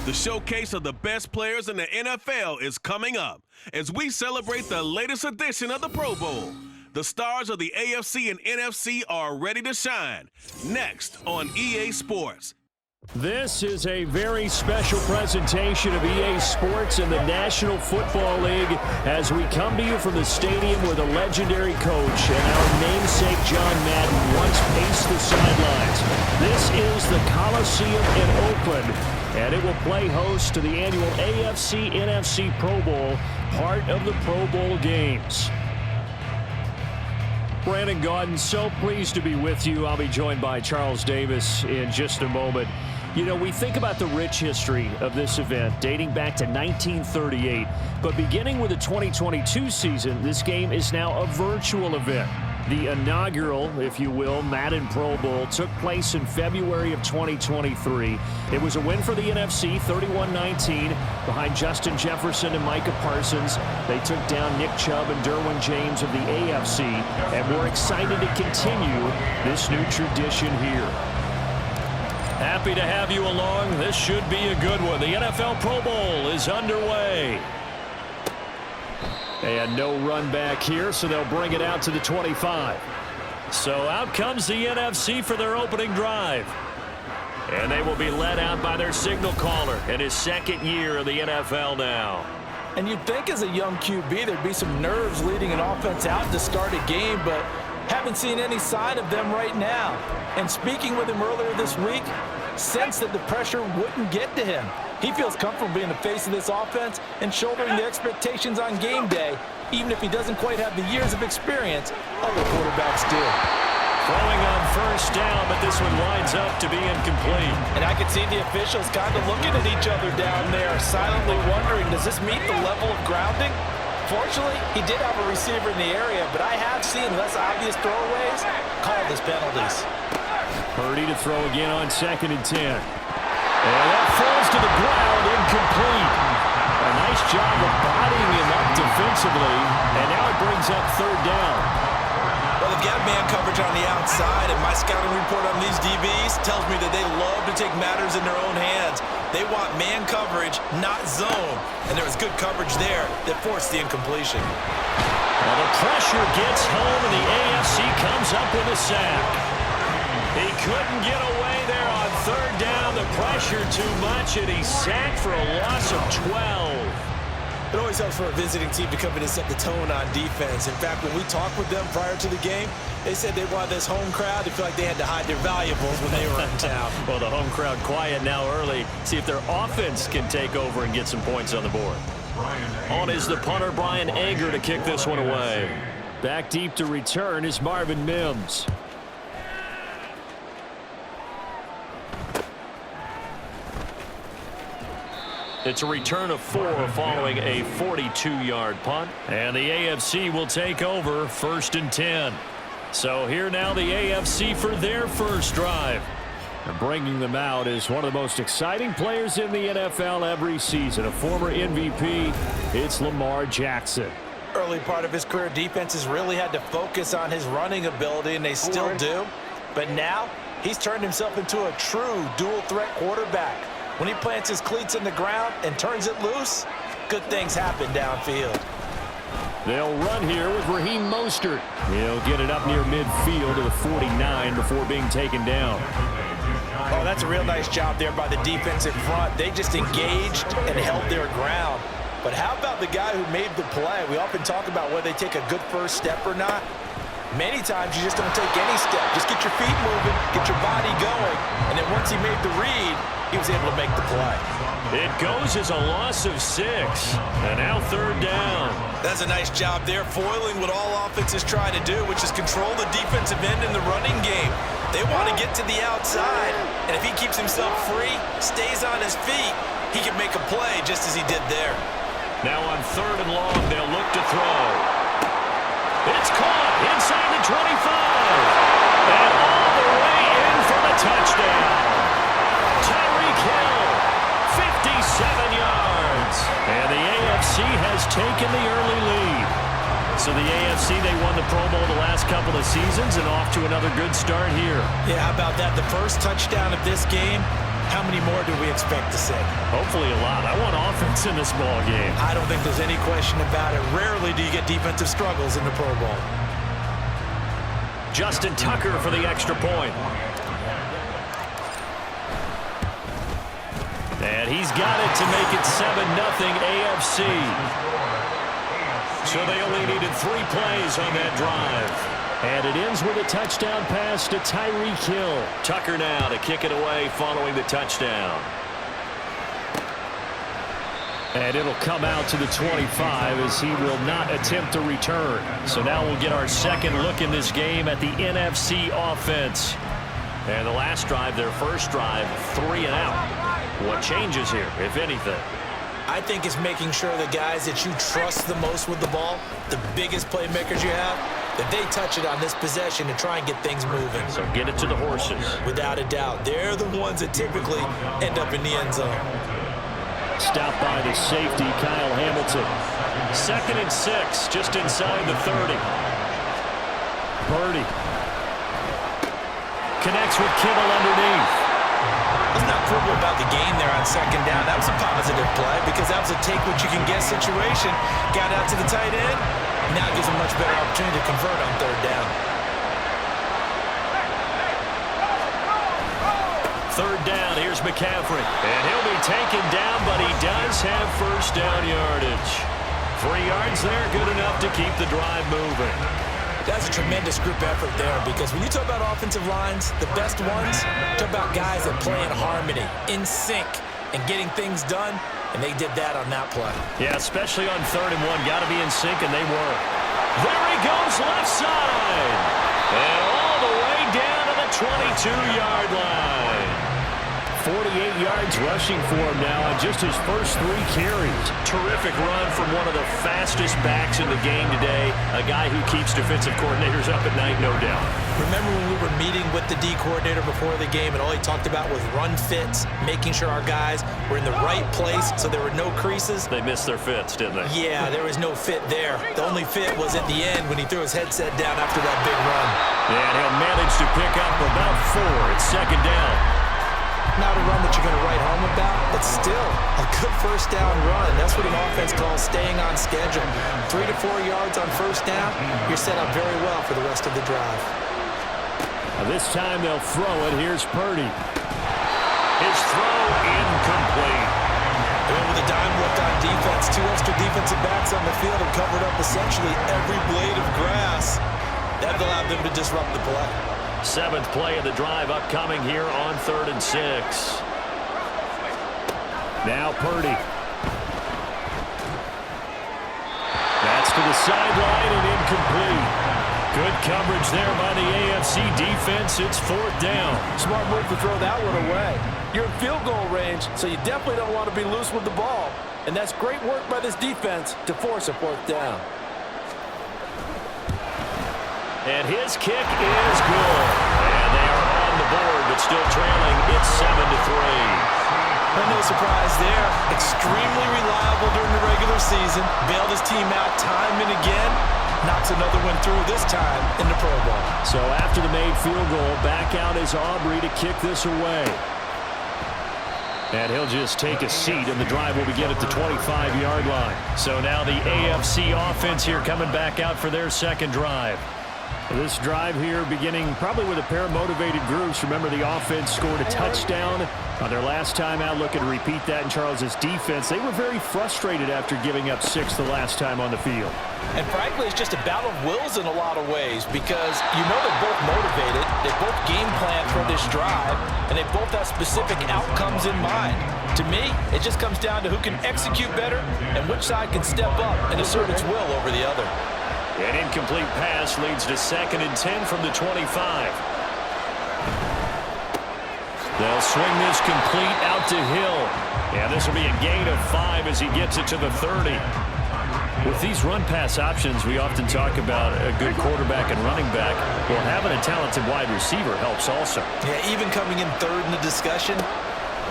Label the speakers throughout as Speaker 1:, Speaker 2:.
Speaker 1: The showcase of the best players in the NFL is coming up as we celebrate the latest edition of the Pro Bowl. The stars of the AFC and NFC are ready to shine. Next on EA Sports.
Speaker 2: This is a very special presentation of EA Sports and the National Football League as we come to you from the stadium where the legendary coach and our namesake John Madden once paced the sidelines. This is the Coliseum in Oakland, and it will play host to the annual AFC NFC Pro Bowl, part of the Pro Bowl games. Brandon Gaudin, so pleased to be with you. I'll be joined by Charles Davis in just a moment. You know, we think about the rich history of this event dating back to 1938, but beginning with the 2022 season, this game is now a virtual event. The inaugural, if you will, Madden Pro Bowl took place in February of 2023. It was a win for the NFC, 31-19, behind Justin Jefferson and Micah Parsons. They took down Nick Chubb and Derwin James of the AFC, and we're excited to continue this new tradition here. Happy to have you along. This should be a good one. The NFL Pro Bowl is underway. And no run back here, so they'll bring it out to the 25. So out comes the NFC for their opening drive. And they will be led out by their signal caller in his second year of the NFL now.
Speaker 3: And you'd think as a young QB there'd be some nerves leading an offense out to start a game, but haven't seen any sign of them right now. And speaking with him earlier this week, sensed that the pressure wouldn't get to him. He feels comfortable being the face of this offense and shouldering the expectations on game day, even if he doesn't quite have the years of experience other quarterbacks do.
Speaker 2: Throwing on first down, but this one winds up to be incomplete.
Speaker 3: And I can see the officials kind of looking at each other down there, silently wondering, does this meet the level of grounding? Fortunately, he did have a receiver in the area, but I have seen less obvious throwaways called as penalties.
Speaker 2: Purdy to throw again on 2nd and 10. And that falls to the ground, incomplete. A nice job of bodying him up defensively, and now it brings up 3rd down.
Speaker 3: Well, they've got man coverage on the outside, and my scouting report on these DBs tells me that they love to take matters in their own hands. They want man coverage, not zone. And there was good coverage there that forced the incompletion.
Speaker 2: Well, the pressure gets home, and the AFC comes up with a sack. He couldn't get away there on 3rd down. The pressure too much, and he's sacked for a loss of 12.
Speaker 3: It always helps for a visiting team to come in and set the tone on defense. In fact, when we talked with them prior to the game, they said they wanted this home crowd to feel like they had to hide their valuables when they were in town.
Speaker 2: Well, the home crowd quiet now early. See if their offense can take over and get some points on the board. On is the punter, Brian Ager, to kick this one away. Back deep to return is Marvin Mims. It's a return of 4 following a 42-yard punt. And the AFC will take over 1st and 10. So here now the AFC for their first drive. And bringing them out is one of the most exciting players in the NFL every season. A former MVP, it's Lamar Jackson.
Speaker 3: Early part of his career, defenses really had to focus on his running ability, and they still do. But now he's turned himself into a true dual-threat quarterback. When he plants his cleats in the ground and turns it loose, good things happen downfield.
Speaker 2: They'll run here with Raheem Mostert. He'll get it up near midfield to the 49 before being taken down.
Speaker 3: Oh, that's a real nice job there by the defense in front. They just engaged and held their ground. But how about the guy who made the play? We often talk about whether they take a good first step or not. Many times you just don't take any step. Just get your feet moving, get your body going, and then once he made the read, he was able to make the play.
Speaker 2: It goes as a loss of 6, and now 3rd down.
Speaker 3: That's a nice job there, foiling what all offenses try to do, which is control the defensive end in the running game. They want to get to the outside, and if he keeps himself free, stays on his feet, he can make a play just as he did there.
Speaker 2: Now on 3rd and long, they'll look to throw. It's caught inside the 25, and all the way in for the touchdown. Tyreek Hill, 57 yards. And the AFC has taken the early lead. So the AFC, they won the Pro Bowl the last couple of seasons and off to another good start here.
Speaker 3: Yeah, how about that? The first touchdown of this game How many more do we expect to see?
Speaker 2: Hopefully a lot. I want offense in this ball game.
Speaker 3: I don't think there's any question about it. Rarely do you get defensive struggles in the Pro Bowl.
Speaker 2: Justin Tucker for the extra point. And he's got it to make it 7-0 AFC. So they only needed 3 plays on that drive. And it ends with a touchdown pass to Tyreek Hill. Tucker now to kick it away following the touchdown. And it'll come out to the 25 as he will not attempt to return. So now we'll get our second look in this game at the NFC offense. And the last drive, their first drive, 3 and out. What changes here, if anything?
Speaker 3: I think it's making sure the guys that you trust the most with the ball, the biggest playmakers you have, that they touch it on this possession to try and get things moving.
Speaker 2: So get it to the horses.
Speaker 3: Without a doubt. They're the ones that typically end up in the end zone.
Speaker 2: Stopped by the safety, Kyle Hamilton. 2nd and 6, just inside the 30. Purdy connects with Kittle underneath.
Speaker 3: Let's not quibble about the game there on 2nd down. That was a positive play because that was a take-what-you-can-get situation. Got out to the tight end. Now gives a much better opportunity to convert on 3rd down.
Speaker 2: 3rd down, here's McCaffrey. And he'll be taken down, but he does have 1st down yardage. 3 yards there, good enough to keep the drive moving.
Speaker 3: That's a tremendous group effort there because when you talk about offensive lines, the best ones, talk about guys that play in harmony, in sync, and getting things done, and they did that on that play.
Speaker 2: Yeah, especially on 3rd and 1. Got to be in sync, and they were. There he goes, left side. And all the way down to the 22-yard line. 48 yards rushing for him now on just his first 3 carries. Terrific run from one of the fastest backs in the game today, a guy who keeps defensive coordinators up at night, no doubt.
Speaker 3: Remember when we were meeting with the D coordinator before the game and all he talked about was run fits, making sure our guys were in the right place so there were no creases?
Speaker 2: They missed their fits, didn't they?
Speaker 3: Yeah, there was no fit there. The only fit was at the end when he threw his headset down after that big run.
Speaker 2: And he'll manage to pick up about 4. It's 2nd down.
Speaker 3: Not a run that you're going to write home about, but still a good 1st down run. That's what an offense calls staying on schedule. 3 to 4 yards on 1st down, you're set up very well for the rest of the drive.
Speaker 2: Now this time they'll throw it. Here's Purdy. His throw incomplete.
Speaker 3: And with a dime left on defense, 2 extra defensive backs on the field have covered up essentially every blade of grass. That allowed them to disrupt the play.
Speaker 2: 7th play of the drive upcoming here on 3rd and 6. Now Purdy. That's to the sideline and incomplete. Good coverage there by the AFC defense. It's 4th down.
Speaker 3: Smart move to throw that one away. You're in field goal range, so you definitely don't want to be loose with the ball. And that's great work by this defense to force a 4th down.
Speaker 2: And his kick is good. And they are on the board, but still trailing. It's 7-3.
Speaker 3: No surprise there. Extremely reliable during the regular season. Bailed his team out time and again. Knocks another one through this time in the Pro Bowl.
Speaker 2: So after the made field goal, back out is Aubrey to kick this away. And he'll just take a seat, and the drive will begin at the 25-yard line. So now the AFC offense here coming back out for their 2nd drive. This drive here beginning probably with a pair of motivated groups. Remember, the offense scored a touchdown on their last time out. Looking to repeat that in Charles's defense. They were very frustrated after giving up 6 the last time on the field.
Speaker 3: And frankly, it's just a battle of wills in a lot of ways because you know they're both motivated. They both game plan for this drive, and they both have specific outcomes in mind. To me, it just comes down to who can execute better and which side can step up and assert its will over the other.
Speaker 2: An incomplete pass leads to 2nd and 10 from the 25. They'll swing this complete out to Hill. Yeah, this will be a gain of 5 as he gets it to the 30. With these run-pass options, we often talk about a good quarterback and running back. Well, having a talented wide receiver helps also.
Speaker 3: Yeah, even coming in 3rd in the discussion,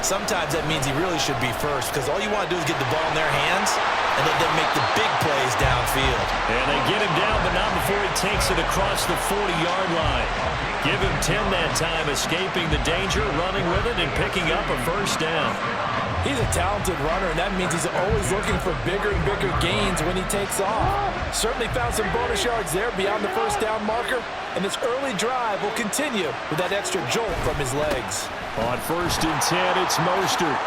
Speaker 3: sometimes that means he really should be 1st because all you want to do is get the ball in their hands and let them make the big plays downfield.
Speaker 2: And they get him down, but not before he takes it across the 40-yard line. Give him 10 that time, escaping the danger, running with it, and picking up a first down.
Speaker 3: He's a talented runner, and that means he's always looking for bigger and bigger gains when he takes off. Certainly found some bonus yards there beyond the first down marker, and this early drive will continue with that extra jolt from his legs.
Speaker 2: On 1st and 10, it's Mostert.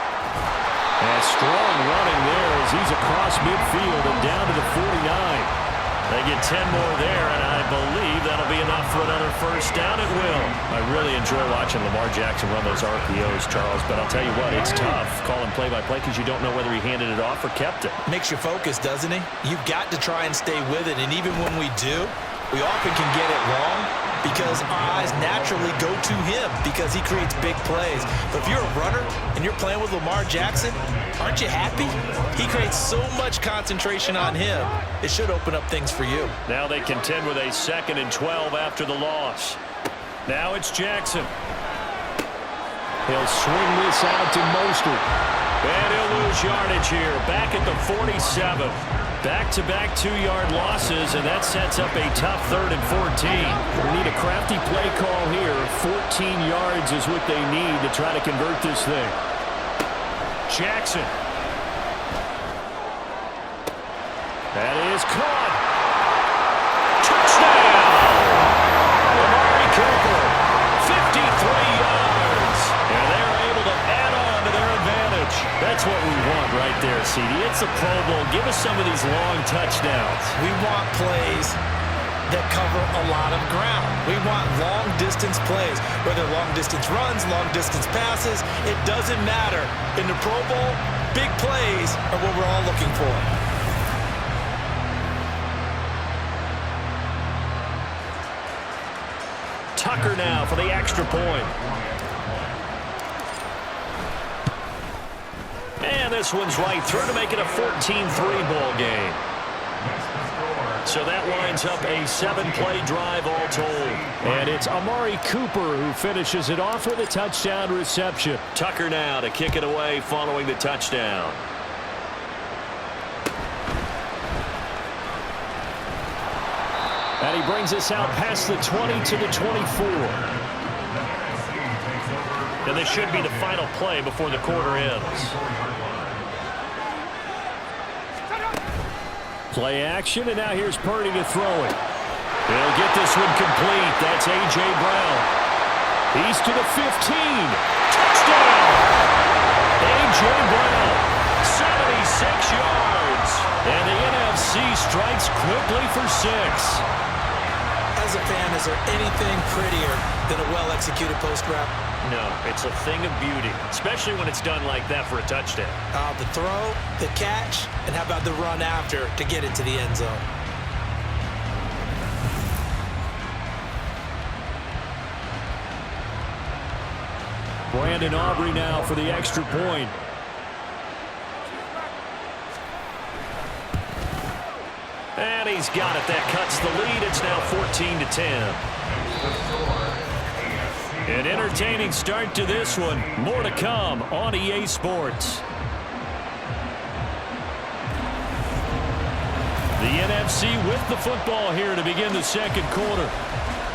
Speaker 2: And strong running there as he's across midfield and down to the 49. They get 10 more there, and I believe that'll be enough for another first down. It will. I really enjoy watching Lamar Jackson run those RPOs, Charles, but I'll tell you what, it's tough calling play-by-play because you don't know whether he handed it off or kept it.
Speaker 3: Makes you focus, doesn't he? You've got to try and stay with it, and even when we do, we often can get it wrong because our eyes naturally go to him because he creates big plays. But if you're a runner and you're playing with Lamar Jackson, aren't you happy? He creates so much concentration on him. It should open up things for you.
Speaker 2: Now they contend with a 2nd and 12 after the loss. Now it's Jackson. He'll swing this out to Mostert. And he'll lose yardage here. Back at the 47. Back-to-back 2-yard losses, and that sets up a tough 3rd and 14. We need a crafty play call here. 14 yards is what they need to try to convert this thing. Jackson. That is caught. Touchdown! Amari Cooper, 53 yards. And they're able to add on to their advantage. That's what we want right there, CD. It's a Pro Bowl. Give us some of these long touchdowns.
Speaker 3: We want plays that cover a lot of ground. We want long-distance plays, whether long-distance runs, long-distance passes. It doesn't matter. In the Pro Bowl, big plays are what we're all looking for.
Speaker 2: Tucker now for the extra point. And this one's right through to make it a 14-3 ball game. So that lines up a 7-play drive all told. And it's Amari Cooper who finishes it off with a touchdown reception. Tucker now to kick it away following the touchdown. And he brings us out past the 20 to the 24. And this should be the final play before the quarter ends. Play action, and now here's Purdy to throw it. He'll get this one complete. That's A.J. Brown. He's to the 15. Touchdown! A.J. Brown, 76 yards. And the NFC strikes quickly for 6.
Speaker 3: As a fan, is there anything prettier than a well-executed post route?
Speaker 2: No, it's a thing of beauty, especially when it's done like that for a touchdown.
Speaker 3: The throw, the catch, and how about the run after to get it to the end zone?
Speaker 2: Brandon Aubrey now for the extra point. And he's got it. That cuts the lead. It's now 14-10. An entertaining start to this one. More to come on EA Sports. The NFC with the football here to begin the second quarter.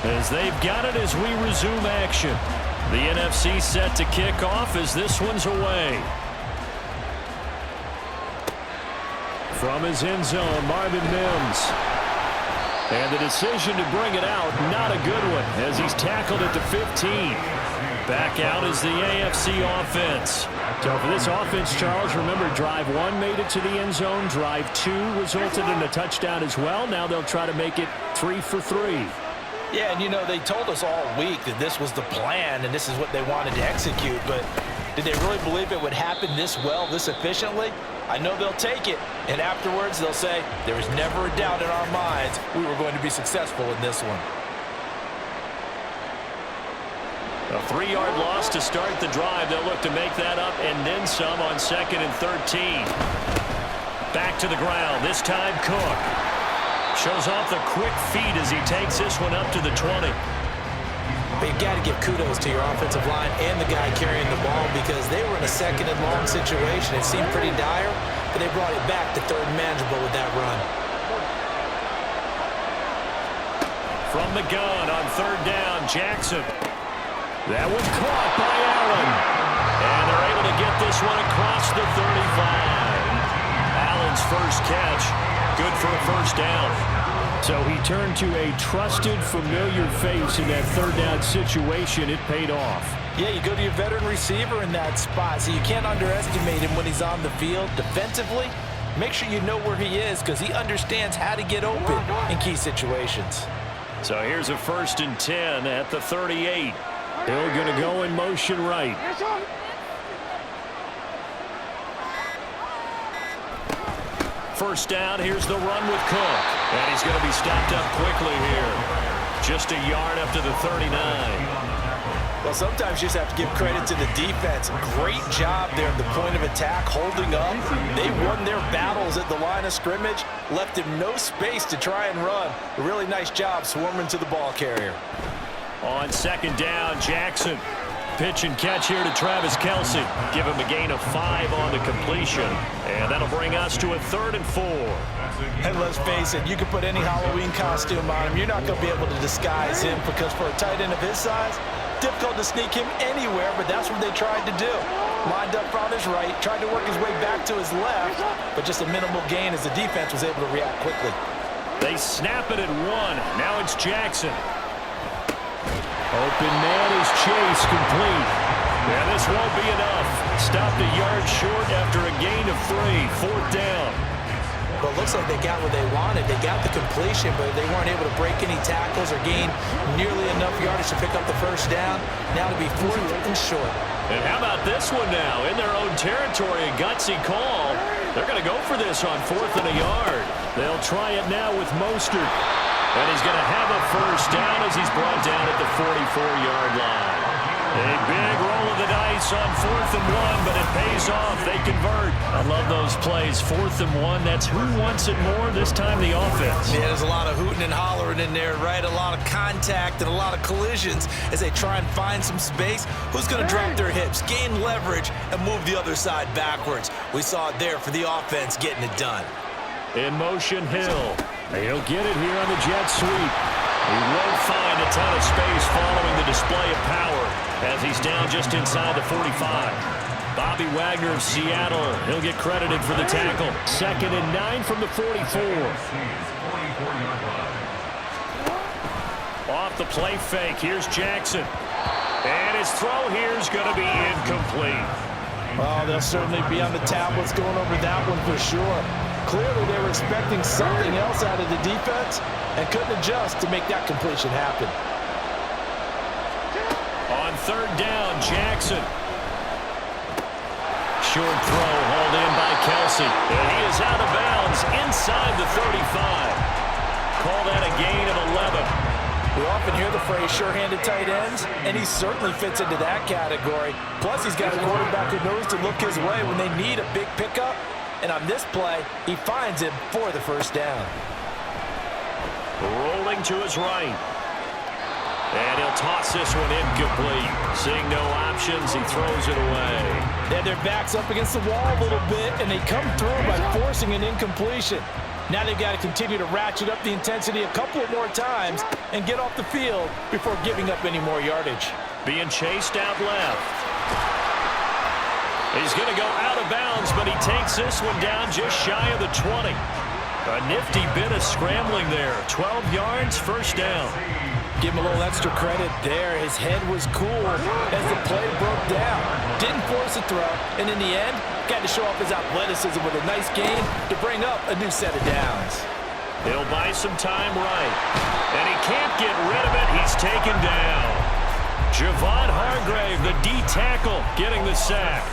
Speaker 2: As they've got it as we resume action. The NFC set to kick off as this one's away. From his end zone, Marvin Mims. And the decision to bring it out, not a good one, as he's tackled at the 15. Back out is the AFC offense. So for this offense, Charles, remember, drive 1 made it to the end zone. Drive 2 resulted in a touchdown as well. Now they'll try to make it 3 for 3.
Speaker 3: Yeah, and you know, they told us all week that this was the plan and this is what they wanted to execute, but did they really believe it would happen this well, this efficiently? I know they'll take it, and afterwards they'll say, there was never a doubt in our minds we were going to be successful in this one.
Speaker 2: A 3-yard loss to start the drive. They'll look to make that up and then some on 2nd and 13. Back to the ground, this time Cook. Shows off the quick feet as he takes this one up to the 20.
Speaker 3: But you've got to give kudos to your offensive line and the guy carrying the ball because they were in a 2nd and long situation. It seemed pretty dire, but they brought it back to 3rd and manageable with that run.
Speaker 2: From the gun on third down, Jackson. That one caught by Allen. And they're able to get this one across the 35. Allen's first catch, good for a first down. So he turned to a trusted, familiar face in that third down situation. It paid off.
Speaker 3: Yeah, you go to your veteran receiver in that spot, so you can't underestimate him when he's on the field. Defensively, make sure you know where he is because he understands how to get open in key situations.
Speaker 2: So here's a 1st and 10 at the 38. Hill going to go in motion right. First down, here's the run with Cook. And he's going to be stopped up quickly here. Just a yard up to the 39.
Speaker 3: Well, sometimes you just have to give credit to the defense. Great job there at the point of attack, holding up. They won their battles at the line of scrimmage, left him no space to try and run. A really nice job swarming to the ball carrier.
Speaker 2: On second down, Jackson. Pitch and catch here to Travis Kelce. Give him a gain of 5 on the completion. And that'll bring us to a 3rd and 4.
Speaker 3: And let's face it, you can put any Halloween costume on him. You're not going to be able to disguise him because for a tight end of his size, difficult to sneak him anywhere, but that's what they tried to do. Lined up on his right, tried to work his way back to his left, but just a minimal gain as the defense was able to react quickly.
Speaker 2: They snap it at 1. Now it's Jackson. Open man is Chase, complete. Yeah, this won't be enough. Stopped a yard short after a gain of 3. 4th down.
Speaker 3: Well, it looks like they got what they wanted. They got the completion, but they weren't able to break any tackles or gain nearly enough yardage to pick up the first down. Now to be 4th and short.
Speaker 2: And how about this one now? In their own territory, a gutsy call. They're going to go for this on 4th and a yard. They'll try it now with Mostert. And he's going to have a first down as he's brought down at the 44-yard line. A big roll of the dice on 4th and 1, but it pays off. They convert. I love those plays. 4th and 1, that's who wants it more, this time the offense.
Speaker 3: Yeah, there's a lot of hooting and hollering in there, right? A lot of contact and a lot of collisions as they try and find some space. Who's going to drop their hips, gain leverage, and move the other side backwards? We saw it there for the offense getting it done.
Speaker 2: In motion, Hill. He'll get it here on the jet sweep. He won't find a ton of space following the display of power as he's down just inside the 45. Bobby Wagner of Seattle, he'll get credited for the tackle. 2nd and 9 from the 44. Off the play fake, here's Jackson. And his throw here is going to be incomplete.
Speaker 3: Oh, they'll certainly be on the tablets going over that one for sure. Clearly, they were expecting something else out of the defense and couldn't adjust to make that completion happen.
Speaker 2: On 3rd down, Jackson. Short throw hauled in by Kelce. And he is out of bounds inside the 35. Call that a gain of 11.
Speaker 3: We often hear the phrase sure-handed tight ends, and he certainly fits into that category. Plus, he's got a quarterback who knows to look his way when they need a big pickup. And on this play, he finds him for the first down.
Speaker 2: Rolling to his right. And he'll toss this one incomplete. Seeing no options, he throws it away.
Speaker 3: They had their backs up against the wall a little bit, and they come through by forcing an incompletion. Now they've got to continue to ratchet up the intensity a couple of more times and get off the field before giving up any more yardage.
Speaker 2: Being chased out left. He's going to go out of bounds, but he takes this one down just shy of the 20. A nifty bit of scrambling there. 12 yards, first down.
Speaker 3: Give him a little extra credit there. His head was cool as the play broke down. Didn't force a throw, and in the end, got to show off his athleticism with a nice gain to bring up a new set of downs.
Speaker 2: He'll buy some time right. And he can't get rid of it. He's taken down. Javon Hargrave, the D tackle, getting the sack.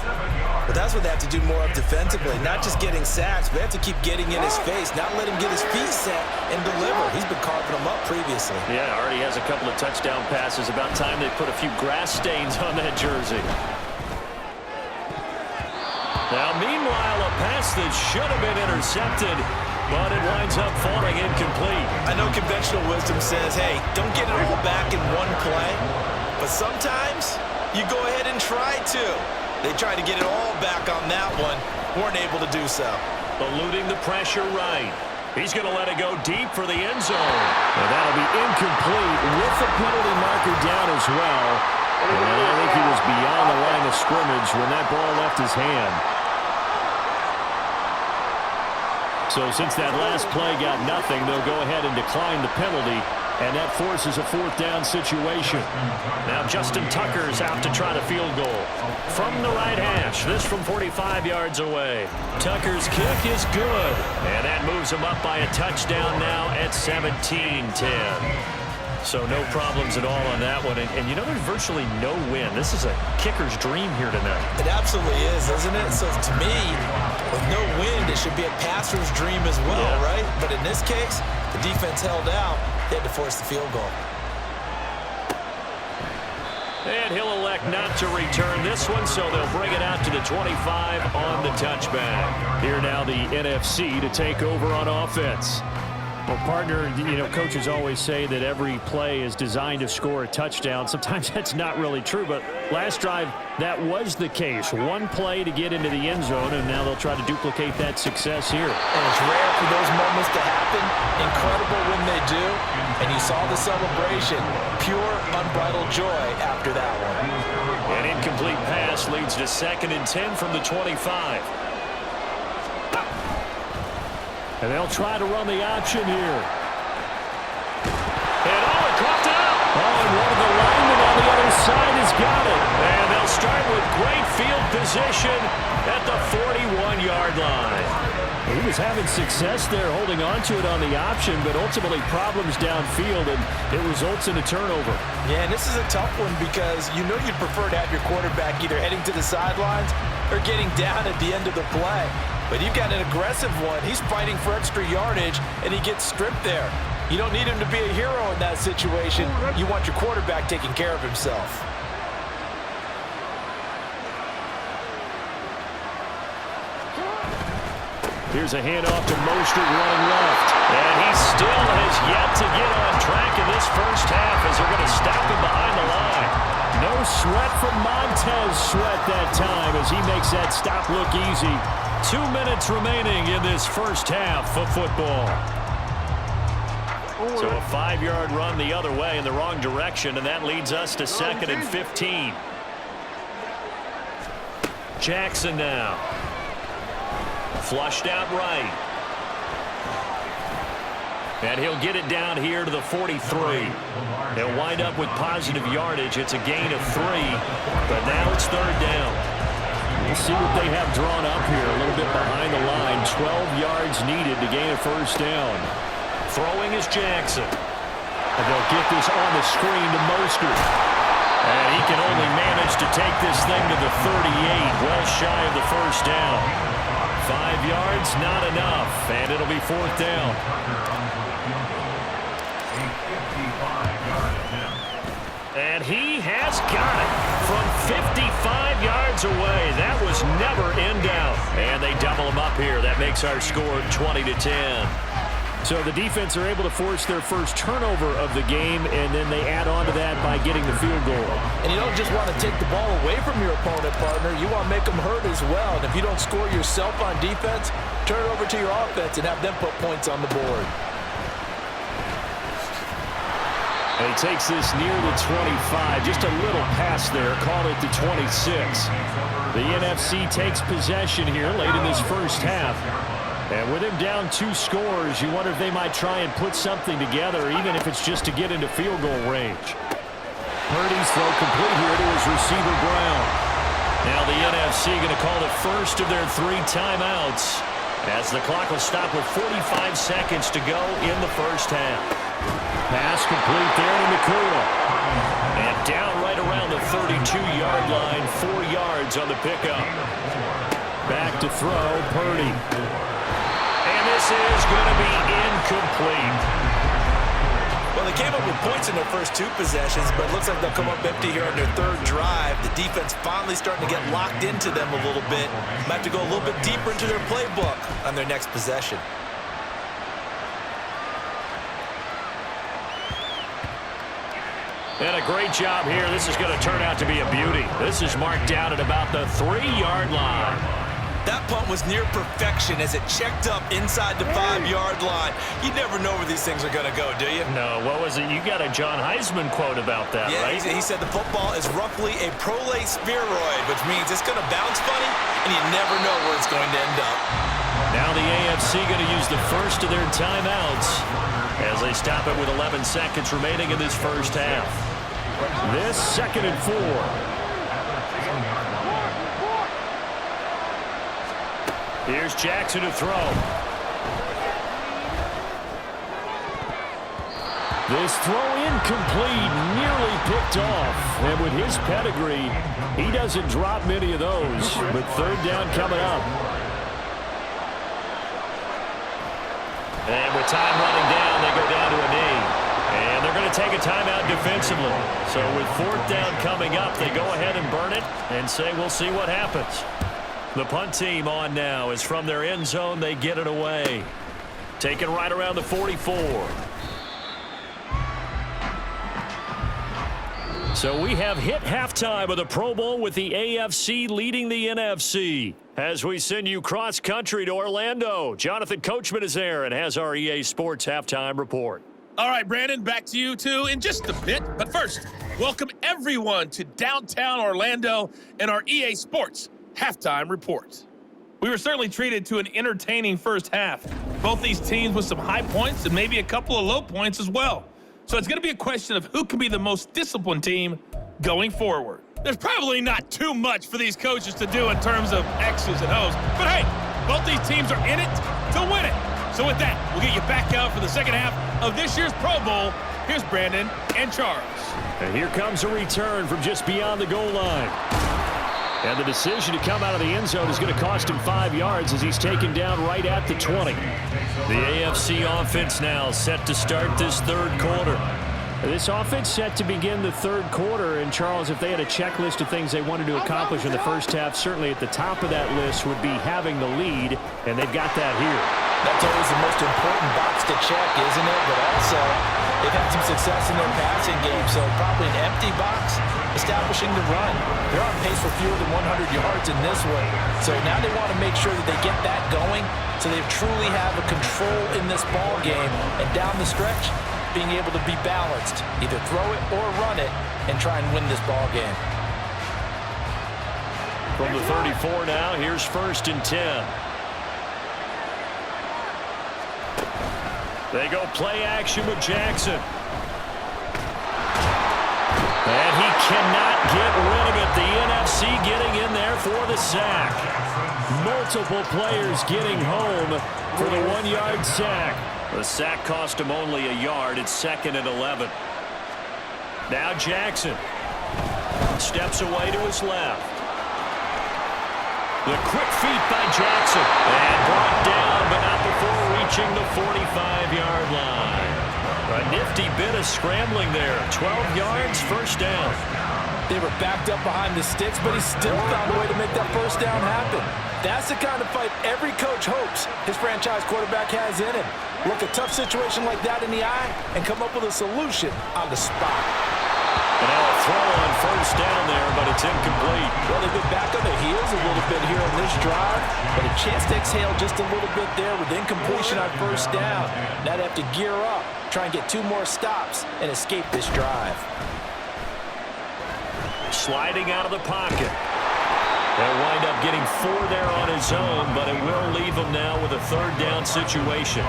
Speaker 3: But that's what they have to do more of defensively, not just getting sacks, but they have to keep getting in his face, not let him get his feet set and deliver. He's been carving them up previously.
Speaker 2: Yeah, already has a couple of touchdown passes. About time they put a few grass stains on that jersey. Now, meanwhile, a pass that should have been intercepted, but it winds up falling incomplete.
Speaker 3: I know conventional wisdom says, hey, don't get it all back in one play, but sometimes you go ahead and try to. They tried to get it all back on that one. Weren't able to do so.
Speaker 2: Eluding the pressure right. He's going to let it go deep for the end zone. And that'll be incomplete with the penalty marker down as well. And I think he was beyond the line of scrimmage when that ball left his hand. So since that last play got nothing, they'll go ahead and decline the penalty. And that forces a fourth down situation. Now Justin Tucker's out to try the field goal. From the right hash, this from 45 yards away. Tucker's kick is good. And that moves him up by a touchdown now at 17-10. So no problems at all on that one. And you know, there's virtually no win. This is a kicker's dream here tonight.
Speaker 3: It absolutely is, isn't it? So to me, with no wind, it should be a passer's dream as well, right? But in this case, the defense held out. They had to force the field goal.
Speaker 2: And he'll elect not to return this one, so they'll bring it out to the 25 on the touchback. Here now the NFC to take over on offense. Well, partner, you know, coaches always say that every play is designed to score a touchdown. Sometimes that's not really true, but last drive, that was the case. One play to get into the end zone, and now they'll try to duplicate that success here.
Speaker 3: And it's rare for those moments to happen. Incredible when they do. And you saw the celebration. Pure, unbridled joy after that one.
Speaker 2: An incomplete pass leads to 2nd and 10 from the 25. And they'll try to run the option here. And it caught up. And one of the linemen on the other side has got it. And they'll start with great field position at the 41-yard line. He was having success there holding on to it on the option, but ultimately problems downfield, and it results in a turnover.
Speaker 3: Yeah, and this is a tough one because you know you'd prefer to have your quarterback either heading to the sidelines or getting down at the end of the play. But you've got an aggressive one. He's fighting for extra yardage, and he gets stripped there. You don't need him to be a hero in that situation. You want your quarterback taking care of himself.
Speaker 2: Here's a handoff to Mostert running left. And he still has yet to get on track in this first half as they're going to stop him behind the line. No sweat from Montez Sweat that time as he makes that stop look easy. 2 minutes remaining in this first half of football. So a 5-yard run the other way in the wrong direction, and that leads us to 2nd and 15. Jackson now. Flushed out right. And he'll get it down here to the 43. They'll wind up with positive yardage. It's a gain of 3, but now it's 3rd down. We'll see what they have drawn up here. A little bit behind the line. 12 yards needed to gain a first down. Throwing is Jackson. And they'll get this on the screen to Mostert. And he can only manage to take this thing to the 38, well shy of the first down. 5 yards, not enough, and it'll be 4th down. And he has got it from 55 yards away. That was never in doubt. And they double him up here. That makes our score 20-10. So the defense are able to force their first turnover of the game, and then they add on to that by getting the field goal.
Speaker 3: And you don't just want to take the ball away from your opponent, partner. You want to make them hurt as well. And if you don't score yourself on defense, turn it over to your offense and have them put points on the board.
Speaker 2: And he takes this near the 25. Just a little pass there. Called it the 26. The NFC takes possession here late in this first half. And with him down 2 scores, you wonder if they might try and put something together, even if it's just to get into field goal range. Purdy's throw complete here to his receiver Brown. Now the NFC going to call the first of their 3 timeouts as the clock will stop with 45 seconds to go in the first half. Pass complete there to McCool. And down right around the 32-yard line, 4 yards on the pickup. Back to throw, Purdy. And this is going to be incomplete.
Speaker 3: Well, they came up with points in their first 2 possessions, but it looks like they'll come up empty here on their 3rd drive. The defense finally starting to get locked into them a little bit. Might have to go a little bit deeper into their playbook on their next possession.
Speaker 2: And a great job here. This is going to turn out to be a beauty. This is marked down at about the 3-yard line.
Speaker 3: That punt was near perfection as it checked up inside the 5-yard line. You never know where these things are going to go, do you?
Speaker 2: No, what was it? You got a John Heisman quote about that, right?
Speaker 3: Yeah, he said the football is roughly a prolate spheroid, which means it's going to bounce funny, and you never know where it's going to end up.
Speaker 2: Now the AFC going to use the first of their timeouts as they stop it with 11 seconds remaining in this first half. This 2nd and 4. Here's Jackson to throw. This throw incomplete, nearly picked off. And with his pedigree, he doesn't drop many of those. But 3rd down coming up. And with time running down, they go down to a knee. And they're going to take a timeout defensively. So with 4th down coming up, they go ahead and burn it and say we'll see what happens. The punt team on now is from their end zone. They get it away. Taken right around the 44. So we have hit halftime of the Pro Bowl with the AFC leading the NFC. As we send you cross-country to Orlando, Jonathan Coachman is there and has our EA Sports halftime report.
Speaker 4: All right, Brandon, back to you, too, in just a bit. But first, welcome everyone to downtown Orlando and our EA Sports halftime report. We were certainly treated to an entertaining first half. Both these teams with some high points and maybe a couple of low points as well. So it's going to be a question of who can be the most disciplined team going forward. There's probably not too much for these coaches to do in terms of X's and O's. But hey, both these teams are in it to win it. So with that, we'll get you back out for the second half of this year's Pro Bowl. Here's Brandon and Charles.
Speaker 2: And here comes a return from just beyond the goal line. And the decision to come out of the end zone is going to cost him 5 yards as he's taken down right at the 20. The AFC offense now set to start this 3rd quarter. This offense set to begin the 3rd quarter. And, Charles, if they had a checklist of things they wanted to accomplish in the first half, certainly at the top of that list would be having the lead, and they've got that here.
Speaker 3: That's always the most important box to check, isn't it? But also, they've had some success in their passing game, so probably an empty box establishing the run. They're on pace for fewer than 100 yards in this one. So now they want to make sure that they get that going so they truly have a control in this ball game. And down the stretch, being able to be balanced, either throw it or run it, and try and win this ball game.
Speaker 2: From the 34 now, here's 1st and 10. They go play action with Jackson. And he cannot get rid of it. The NFC getting in there for the sack. Multiple players getting home for the 1-yard sack. The sack cost him only a yard. It's 2nd and 11. Now Jackson steps away to his left. The quick feet by Jackson. And brought down, but not before reaching the 45-yard line. A nifty bit of scrambling there. 12 yards, 1st down.
Speaker 3: They were backed up behind the sticks, but he still found a way to make that 1st down happen. That's the kind of fight every coach hopes his franchise quarterback has in him. Look a tough situation like that in the eye and come up with a solution on the spot.
Speaker 2: And now a throw on 1st down there, but it's incomplete.
Speaker 3: Well, they've been back on their heels a little bit here on this drive, but a chance to exhale just a little bit there with incompletion on 1st down. Now they have to gear up, try and get 2 more stops, and escape this drive.
Speaker 2: Sliding out of the pocket. They'll wind up getting 4 there on his own, but it will leave him now with a 3rd down situation.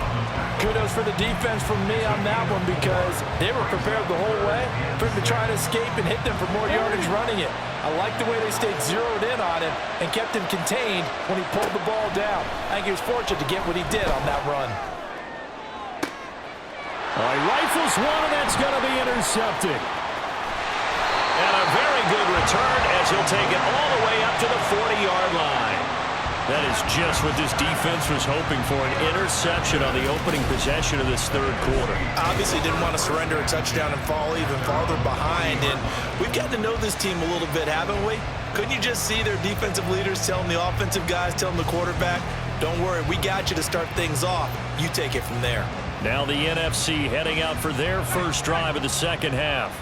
Speaker 3: Kudos for the defense from me on that one because they were prepared the whole way for him to try and escape and hit them for more yardage running it. I like the way they stayed zeroed in on him and kept him contained when he pulled the ball down. I think he was fortunate to get what he did on that run.
Speaker 2: He rifles one, and that's going to be intercepted. And a very good return as he'll take it all the way up to the 40-yard line. That is just what this defense was hoping for, an interception on the opening possession of this 3rd quarter.
Speaker 3: Obviously didn't want to surrender a touchdown and fall even farther behind. And we've gotten to know this team a little bit, haven't we? Couldn't you just see their defensive leaders telling the offensive guys, telling the quarterback, don't worry, we got you to start things off. You take it from there.
Speaker 2: Now the NFC heading out for their first drive of the 2nd half.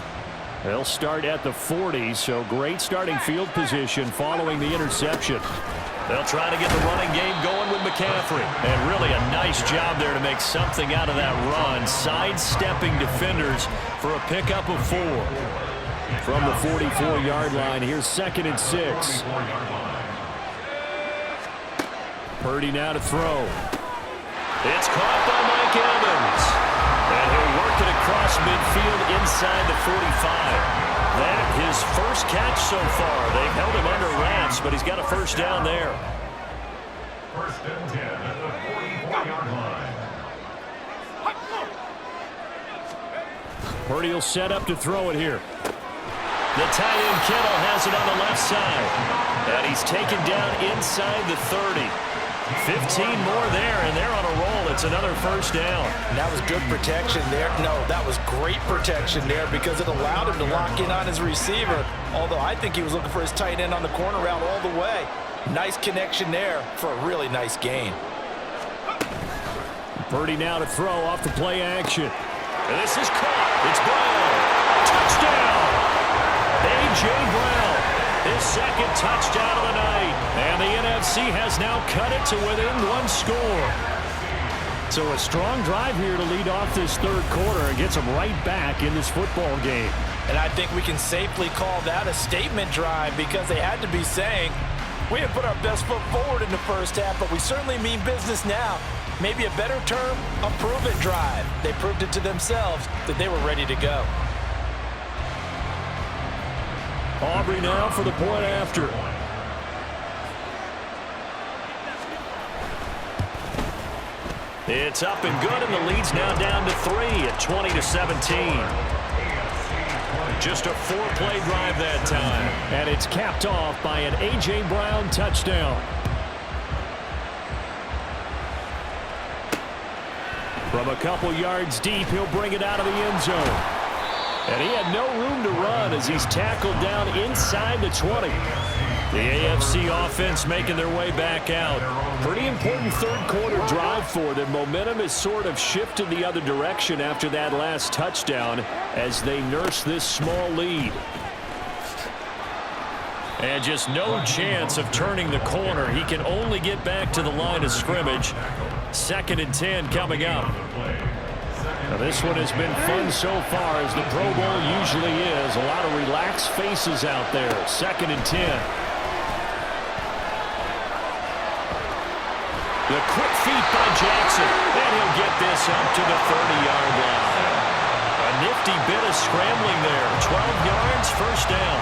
Speaker 2: They'll start at the 40, so great starting field position following the interception. They'll try to get the running game going with McCaffrey. And really a nice job there to make something out of that run, sidestepping defenders for a pickup of 4. From the 44-yard line, here's 2nd and 6. Purdy now to throw. It's caught by Mike Evans. And he'll work it across midfield inside the 45. That his first catch so far. They've held him under wraps, but he's got a first down there.
Speaker 5: 1st and 10 at the 44-yard line.
Speaker 2: Purdy will set up to throw it here. The tight end Kittle has it on the left side. And he's taken down inside the 30. 15 more there, and they're on a roll. It's another first down.
Speaker 3: And that was good protection there. No, that was great protection there because it allowed him to lock in on his receiver, although I think he was looking for his tight end on the corner route all the way. Nice connection there for a really nice gain.
Speaker 2: Purdy now to throw off the play action. And this is caught. It's Brown. Touchdown! A.J. Brown. His 2nd touchdown of the night. And the NFC has now cut it to within 1 score. So a strong drive here to lead off this 3rd quarter and gets them right back in this football game.
Speaker 3: And I think we can safely call that a statement drive because they had to be saying, we have put our best foot forward in the first half, but we certainly mean business now. Maybe a better term, a prove-it drive. They proved it to themselves that they were ready to go.
Speaker 2: Aubrey now for the point after. It's up and good, and the lead's now down to 3 at 20-17. Just a 4-play drive that time. And it's capped off by an A.J. Brown touchdown. From a couple yards deep, he'll bring it out of the end zone. And he had no room to run as he's tackled down inside the 20. The AFC offense making their way back out. Pretty important 3rd quarter drive for them. Momentum has sort of shifted the other direction after that last touchdown as they nurse this small lead. And just no chance of turning the corner. He can only get back to the line of scrimmage. 2nd and 10 coming up. Now this one has been fun so far, as the Pro Bowl usually is. A lot of relaxed faces out there. 2nd and 10. The quick feet by Jackson, and he'll get this up to the 30-yard line. A nifty bit of scrambling there. 12 yards, first down.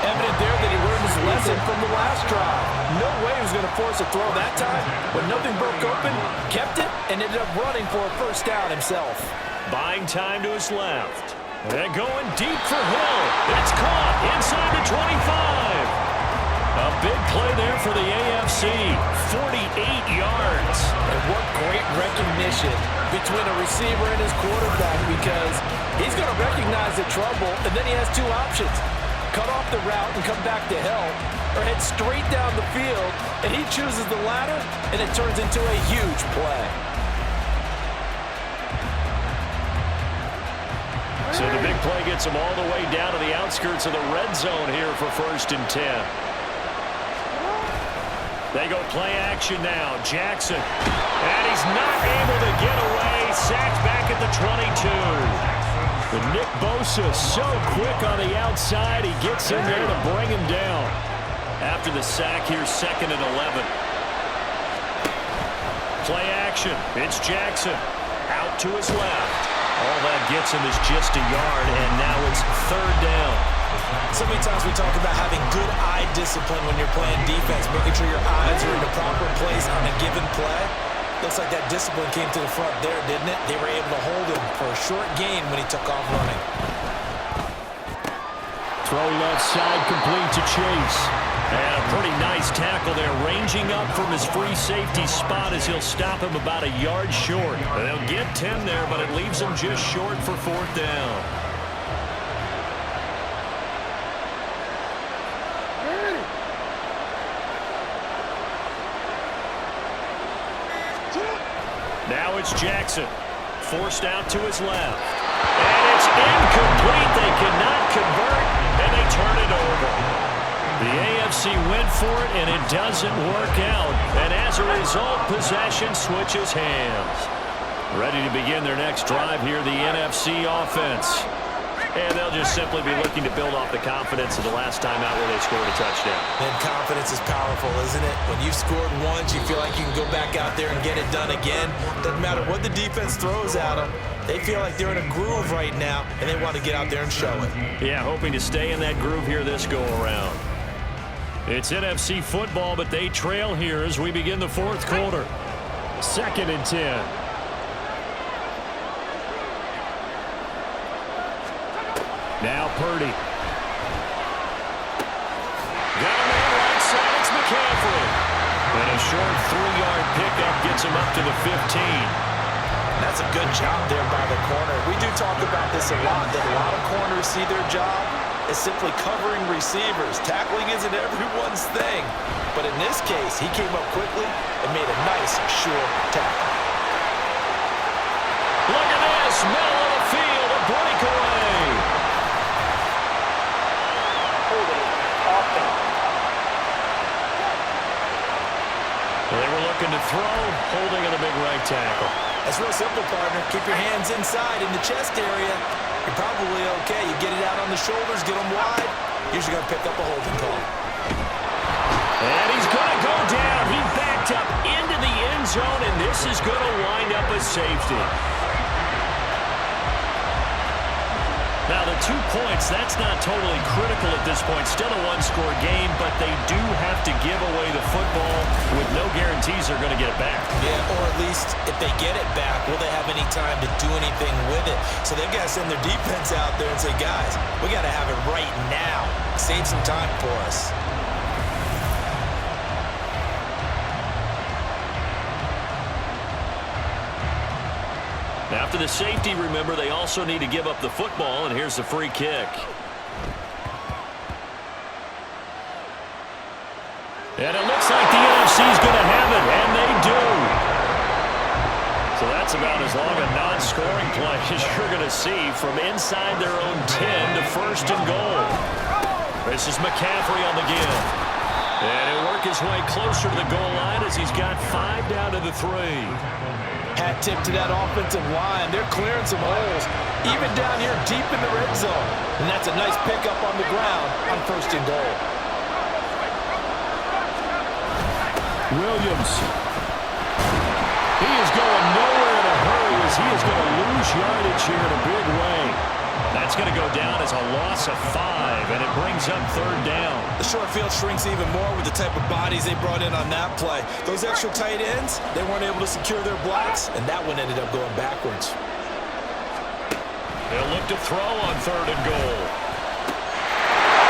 Speaker 3: Evident there that he learned his lesson from the last drive. No way he was going to force a throw that time, but nothing broke open, kept it, and ended up running for a first down himself.
Speaker 2: Buying time to his left. And going deep for Hill. It's caught inside the 25. A big play there for the AFC. 48 yards.
Speaker 3: And what great recognition between a receiver and his quarterback, because he's going to recognize the trouble, and then he has 2 options. Cut off the route and come back to help, or head straight down the field, and he chooses the latter, and it turns into a huge play.
Speaker 2: So the big play gets him all the way down to the outskirts of the red zone here for 1st and 10. They go play action now. Jackson. And he's not able to get away. Sacked back at the 22. But Nick Bosa so quick on the outside. He gets in there to bring him down. After the sack, here's 2nd and 11. Play action. It's Jackson. Out to his left. All that gets him is just a yard, and now it's 3rd down.
Speaker 3: So many times we talk about having good eye discipline when you're playing defense, making sure your eyes are in the proper place on a given play. Looks like that discipline came to the front there, didn't it? They were able to hold him for a short gain when he took off running.
Speaker 2: Throw left side, complete to Chase. And a pretty nice tackle there, ranging up from his free safety spot as he'll stop him about a yard short. They'll get 10 there, but it leaves him just short for 4th down. Now it's Jackson, forced out to his left. And it's incomplete. They cannot convert, and they turn it over. The AFC went for it, and it doesn't work out. And as a result, possession switches hands. Ready to begin their next drive here, the NFC offense. And they'll just simply be looking to build off the confidence of the last time out where they scored a touchdown.
Speaker 3: And confidence is powerful, isn't it? When you've scored once, you feel like you can go back out there and get it done again. Doesn't matter what the defense throws at them. They feel like they're in a groove right now, and they want to get out there and show it.
Speaker 2: Yeah, hoping to stay in that groove here this go-around. It's NFC football, but they trail here as we begin the fourth quarter. 2nd and 10. Now Purdy. Got a man right side. It's McCaffrey. And a short 3-yard pickup gets him up to the 15.
Speaker 3: That's a good job there by the corner. We do talk about this a lot, that a lot of corners see their job as simply covering receivers. Tackling isn't everyone's thing. But in this case, he came up quickly and made a nice, sure tackle.
Speaker 2: Look at this. Middle of the field, a breakaway. They were looking to throw, holding in the big right tackle.
Speaker 3: That's real simple, partner. Keep your hands inside in the chest area. You're probably okay. You get it out on the shoulders, get them wide. Usually going to pick up a holding call.
Speaker 2: And he's going to go down. He backed up into the end zone, and this is going to wind up a safety. Now, the 2 points, that's not totally critical at this point. Still a one-score game, but they do have to give away the football with no guarantees they're going to get it back.
Speaker 3: Yeah, or at least if they get it back, will they have any time to do anything with it? So they've got to send their defense out there and say, guys, we got to have it right now. Save some time for us.
Speaker 2: After the safety, remember, they also need to give up the football, and here's the free kick. And it looks like the NFC's going to have it, and they do. So that's about as long a non-scoring play as you're going to see from inside their own 10 to 1st and goal. This is McCaffrey on the give. And he'll work his way closer to the goal line as he's got 5 down to the 3.
Speaker 3: Hat tip to that offensive line. They're clearing some holes, even down here deep in the red zone. And that's a nice pickup on the ground on 1st and goal.
Speaker 2: Williams. He is going nowhere in a hurry as he is going to lose yardage here in a big way. That's going to go down as a loss of 5, and it brings up 3rd down.
Speaker 3: The short field shrinks even more with the type of bodies they brought in on that play. Those extra tight ends, they weren't able to secure their blocks, and that one ended up going backwards.
Speaker 2: They'll look to throw on 3rd and goal.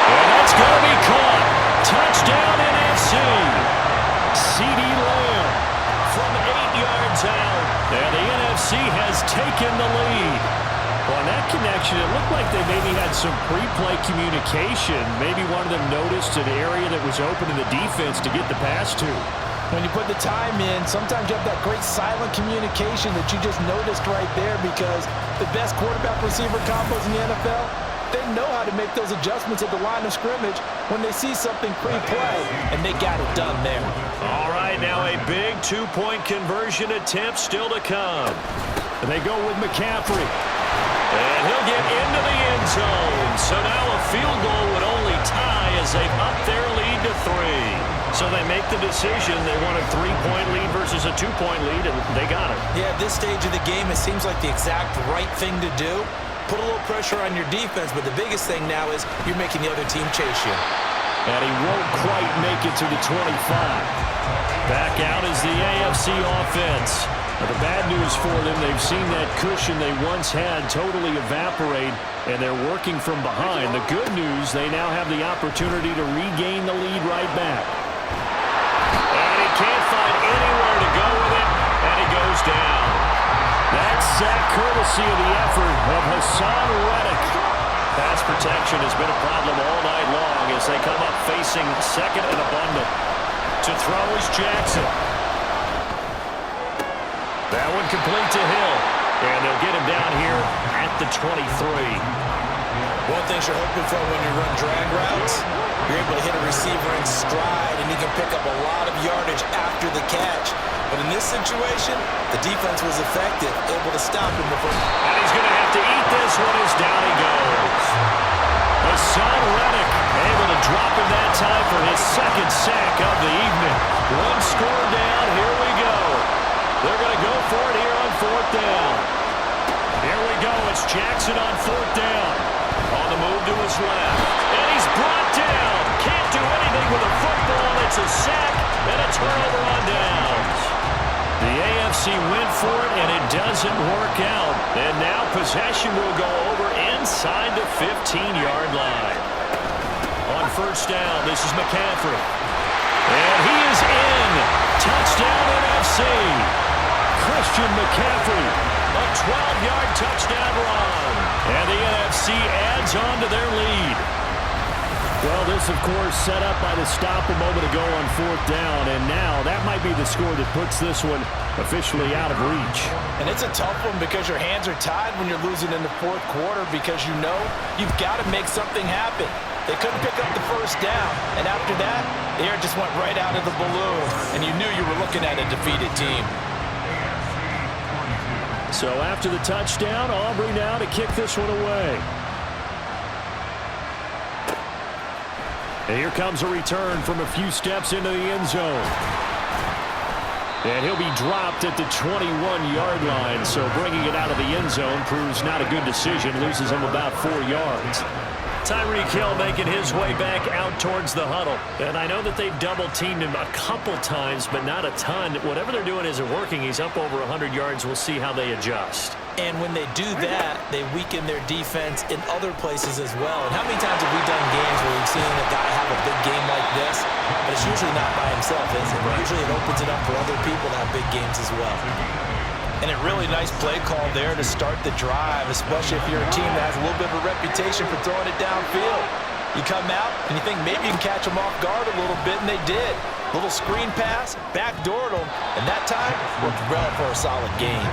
Speaker 2: And that's going to be caught. Touchdown NFC. C.D. Lamb from 8 yards out. And the NFC has taken the lead. Well, on that connection, it looked like they maybe had some pre-play communication. Maybe one of them noticed an area that was open in the defense to get the pass to.
Speaker 3: When you put the time in, sometimes you have that great silent communication that you just noticed right there, because the best quarterback-receiver combos in the NFL, they know how to make those adjustments at the line of scrimmage when they see something pre-play, and they got it done there.
Speaker 2: All right, now a big 2-point conversion attempt still to come. And they go with McCaffrey. And he'll get into the end zone. So now a field goal would only tie as they've upped their lead to 3. So they make the decision. They want a 3-point lead versus a 2-point lead, and they got it.
Speaker 3: Yeah, at this stage of the game, it seems like the exact right thing to do. Put a little pressure on your defense, but the biggest thing now is you're making the other team chase you.
Speaker 2: And he won't quite make it to the 25. Back out is the AFC offense. Now, the bad news for them, they've seen that cushion they once had totally evaporate, and they're working from behind. The good news, they now have the opportunity to regain the lead right back. And he can't find anywhere to go with it, and he goes down. That's sack courtesy of the effort of Hassan Reddick. Pass protection has been a problem all night long as they come up facing 2nd and a bundle. To throw is Jackson. That one complete to Hill. And they'll get him down here at the 23.
Speaker 3: One thing you're hoping for when you run drag routes, you're able to hit a receiver in stride, and he can pick up a lot of yardage after the catch. But in this situation, the defense was effective, able to stop him before.
Speaker 2: And he's going to have to eat this one as down he goes. Hassan Reddick able to drop him that time for his second sack of the evening. One score down. Here we go. They're going to go for it here on fourth down. Here we go. It's Jackson on fourth down. On the move to his left. And he's brought down. Can't do anything with a football. It's a sack and a turnover on downs. The AFC went for it, and it doesn't work out. And now possession will go over inside the 15-yard line. On first down, this is McCaffrey. And he is in. Touchdown NFC. Christian McCaffrey, a 12-yard touchdown run. And the NFC adds on to their lead. Well, this, of course, set up by the stop a moment ago on fourth down, and now that might be the score that puts this one officially out of reach.
Speaker 3: And it's a tough one because your hands are tied when you're losing in the fourth quarter because you know you've got to make something happen. They couldn't pick up the first down, and after that, the air just went right out of the balloon, and you knew you were looking at a defeated team.
Speaker 2: So after the touchdown, Aubrey now to kick this one away. And here comes a return from a few steps into the end zone. And he'll be dropped at the 21-yard line, so bringing it out of the end zone proves not a good decision, loses him about 4 yards. Tyreek Hill making his way back out towards the huddle. And I know that they've double-teamed him a couple times, but not a ton. Whatever they're doing isn't working. He's up over 100 yards. We'll see how they adjust.
Speaker 3: And when they do that, they weaken their defense in other places as well. And how many times have we done games where we've seen a guy have a big game like this, but it's usually not by himself, is it? Usually it opens it up for other people to have big games as well. And a really nice play call there to start the drive, especially if you're a team that has a little bit of a reputation for throwing it downfield. You come out and you think maybe you can catch them off guard a little bit, and they did. Little screen pass, backdoored them, and that time worked well for a solid gain.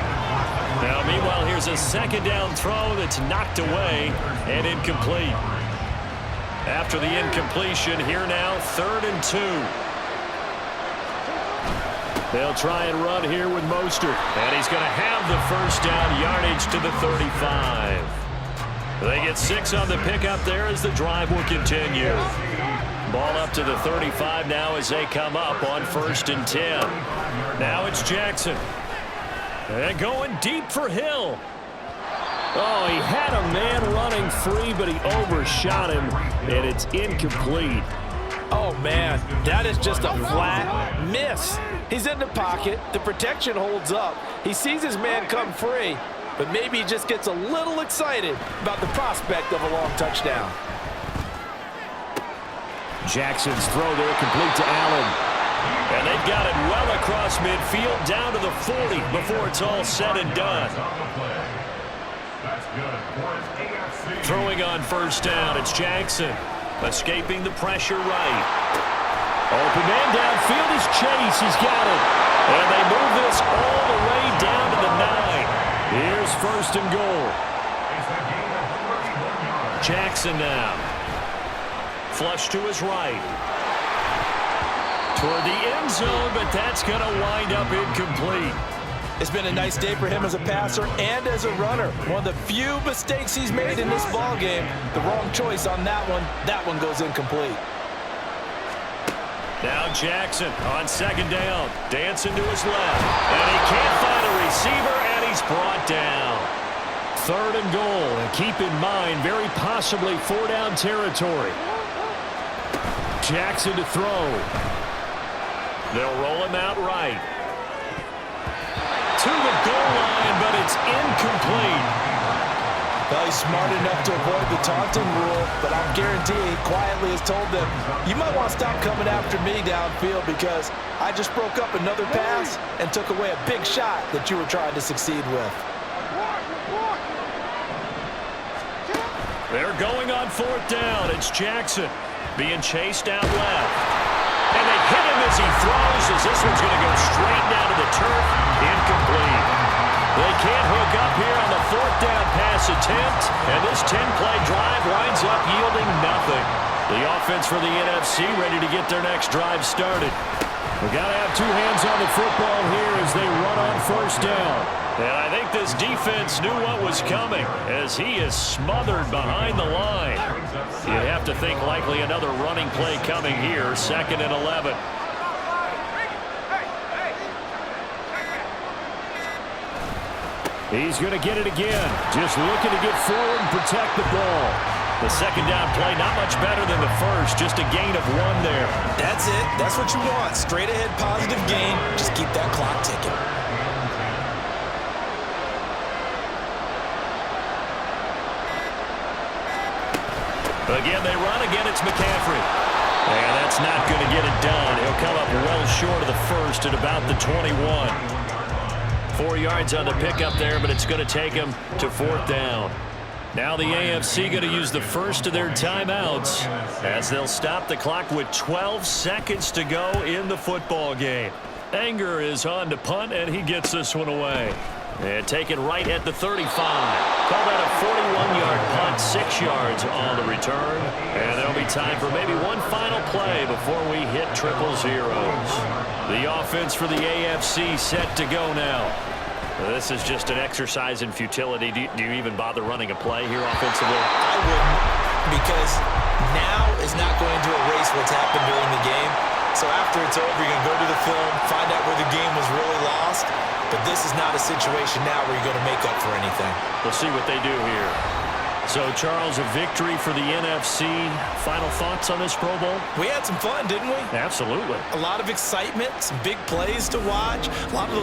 Speaker 2: Now, meanwhile, here's a second down throw that's knocked away and incomplete. After the incompletion, here now, 3rd and 2. They'll try and run here with Mostert. And he's going to have the first down, yardage to the 35. They get 6 on the pickup there as the drive will continue. Ball up to the 35 now as they come up on 1st and 10. Now it's Jackson. And going deep for Hill. Oh, he had a man running free, but he overshot him, and it's incomplete.
Speaker 3: Oh, man, that is just a flat miss. He's in the pocket. The protection holds up. He sees his man come free, but maybe he just gets a little excited about the prospect of a long touchdown.
Speaker 2: Jackson's throw there complete to Allen. And they've got it well across midfield down to the 40 before it's all said and done. Throwing on first down, it's Jackson. Escaping the pressure right. Open man downfield is Chase. He's got it. And they move this all the way down to the 9. Here's 1st and goal. Jackson now. Flush to his right. Toward the end zone, but that's going to wind up incomplete.
Speaker 3: It's been a nice day for him as a passer and as a runner. One of the few mistakes he's made in this ballgame. The wrong choice on that one. That one goes incomplete.
Speaker 2: Now Jackson on 2nd down. Dancing to his left. And he can't find a receiver, and he's brought down. 3rd and goal. And keep in mind, very possibly 4-down territory. Jackson to throw. They'll roll him out right. To the goal line, but it's incomplete.
Speaker 3: Well, he's smart enough to avoid the taunting rule, but I'm guaranteeing he quietly has told them, you might want to stop coming after me downfield because I just broke up another pass and took away a big shot that you were trying to succeed with.
Speaker 2: They're going on 4th down. It's Jackson being chased out left. And they hit him as he throws, as this one's going to go straight down to the turf. Incomplete. They can't hook up here on the 4th down pass attempt, and this 10-play drive winds up yielding nothing. The offense for the NFC ready to get their next drive started. We've got to have two hands on the football here as they run on 1st down. And I think this defense knew what was coming as he is smothered behind the line. You'd have to think likely another running play coming here, 2nd and 11. He's going to get it again. Just looking to get forward and protect the ball. The 2nd down play, not much better than the first. Just a gain of 1 there.
Speaker 3: That's it. That's what you want. Straight ahead positive gain. Just keep that clock ticking.
Speaker 2: Again, they run. Again, it's McCaffrey. And that's not going to get it done. He'll come up well short of the first at about the 21. 4 yards on the pickup there, but it's going to take him to 4th down. Now the AFC going to use the first of their timeouts as they'll stop the clock with 12 seconds to go in the football game. Anger is on to punt, and he gets this one away. And taken right at the 35. Call that a 41-yard punt, 6 yards on the return. And there'll be time for maybe one final play before we hit triple zeros. The offense for the AFC set to go now. This is just an exercise in futility. Do you even bother running a play here offensively?
Speaker 3: I wouldn't, because now is not going to erase what's happened during the game. So after it's over, you're going to go to the film, find out where the game was really lost. But this is not a situation now where you're going to make up for anything.
Speaker 2: We'll see what they do here. So, Charles, a victory for the NFC. Final thoughts on this Pro Bowl?
Speaker 3: We had some fun, didn't we?
Speaker 2: Absolutely.
Speaker 3: A lot of excitement, some big plays to watch, a lot of those